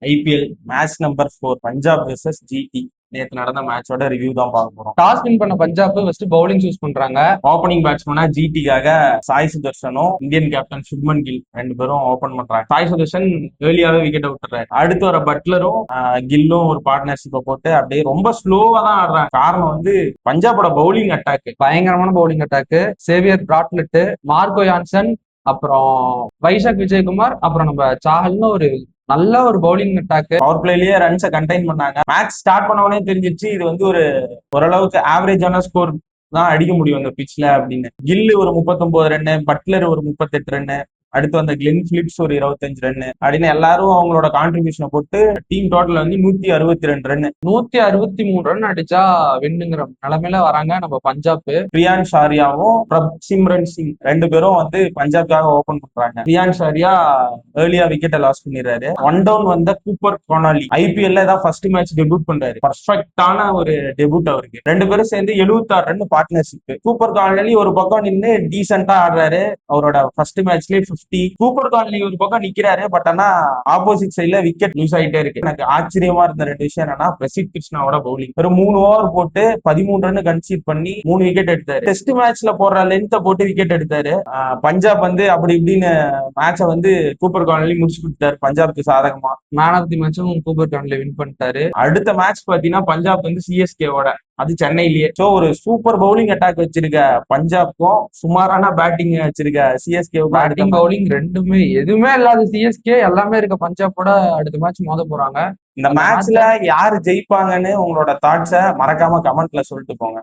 IPL match number 4 Punjab versus GT. நேத்து நடந்த மேட்சோட ரிவ்யூ தான் பார்க்க போறோம். டாஸ் வின் பண்ண பஞ்சாப் ஃபர்ஸ்ட் பவுலிங் சூஸ் பண்றாங்க. ஓப்பனிங் பேட்ஸ்மேனா ஜிடிக்காக சாய் சுதர்ஷனும் இந்தியன் கேப்டன் சுப்மன் கில் 2 பேரும் ஓபன் பண்றாங்க. சாய் சுதர்ஷன் ஏர்லியாவே விக்கெட் விட்டுறாரு. அடுத்து வர பட்லரும் கில்லும் ஒரு பார்ட்னர்ஷிப்பை போட்டு அப்படியே ரொம்ப ஸ்லோவா தான் ஆடுறாங்க. காரணம் வந்து பஞ்சாபோட பவுலிங் அட்டாக், பயங்கரமான bowling attack. Xavier Bartlett, Marco Jansen, அப்புறம் வைசாக் விஜயகுமார், அப்புறம் நம்ம சாஹல்னு ஒரு நல்ல ஒரு பவுலிங் அட்டாக். பவர் பிளேலயே ரன்ஸை கண்டெயின் பண்ணாங்க. மேட்ச் ஸ்டார்ட் பண்ண உடனே தெரிஞ்சிருச்சு இது வந்து ஒரு ஓரளவுக்கு ஆவரேஜான ஸ்கோர் தான் அடிக்க முடியும் அந்த பிச்ல அப்படின்னு. கில்லு ஒரு 39 ரன்னு, பட்லர் ஒரு 38 ரன்னு, அடுத்து வந்த கிளென் பிலிப்ஸ் ஒரு 25 ரன்னு அப்படின்னு எல்லாரும் அவங்களோட கான்ட்ரிபியூஷனை போட்டு டீம் டோட்டல் வந்து 162 ரன்னு, 163 ரன் அடிச்சா வின்னுங்கிற நிலைமையில வராங்க நம்ம பஞ்சாப். பிரியான் ஷாரியாவும் சிம்ரன் சிங் 2 பேரும் வந்து பஞ்சாப்காக ஓபன் பண்றாங்க. பிரியான் ஷாரியா ஏர்லியா விக்கெட்டை லாஸ் பண்ணிடுறாரு. ஒன் டவுன் வந்த கூப்பர் கானாலி ஐபிஎல்ல தான் ஃபர்ஸ்ட் மேட்ச் டெபியூட் பண்றாரு. பர்ஃபெக்டான ஒரு டெபியூட் அவருக்கு. 2 பேரும் சேர்ந்து 76 ரன் பார்ட்னர்ஷிப். கூப்பர் கானாலி ஒரு பக்கம் நின்று டீசென்டா ஆடுறாரு. அவரோட ஃபர்ஸ்ட் மேட்ச்லயே 50. கூப்பர் கானாலி ஒரு பக்கம் நிக்கிறாரு. பட் ஆனா ஆப்போசிட் சைட்ல விக்கெட் லூஸ் ஆயிட்டே இருக்கு. எனக்கு ஆச்சரியமா இருந்த 2 விஷயம் என்னன்னா பிரசித் கிருஷ்ணாவோட பவுலிங். ஒரு 3 ஓவர் போட்டு 13 ரன் கன்சீட் பண்ணி 3 விக்கெட் எடுத்தாரு. டெஸ்ட் மேட்ச்ல போடுற லென்த்தை போட்டு விக்கெட் எடுத்தாரு. பஞ்சாப் வந்து அப்படி இப்படின்னு மேட்சை வந்து கூப்பர் கானாலி முடிச்சு கொடுத்தாரு பஞ்சாப்க்கு சாதகமா. மேன் ஆஃப் தி மேட்சும் கூப்பர் கானாலி வின் பண்ணிட்டாரு. அடுத்த மேட்ச் பாத்தீங்கன்னா பஞ்சாப் வந்து சிஎஸ்கேவோட, அது சென்னையிலேயே. சோ ஒரு சூப்பர் பவுலிங் அட்டாக் வச்சிருக்க பஞ்சாப்க்கும் சுமாரான பேட்டிங் வச்சிருக்க சிஎஸ்கேவுக்கும் பேட்டிங் பவுலிங் ரெண்டுமே எதுவுமே இல்லாத சிஎஸ்கே எல்லாமே இருக்க பஞ்சாபோட அடுத்த மேட்ச் மோத போறாங்க. இந்த மேட்ச்ல யாரு ஜெயிப்பாங்கன்னு உங்களோட தாட்ஸை மறக்காம கமெண்ட்ல சொல்லிட்டு போங்க.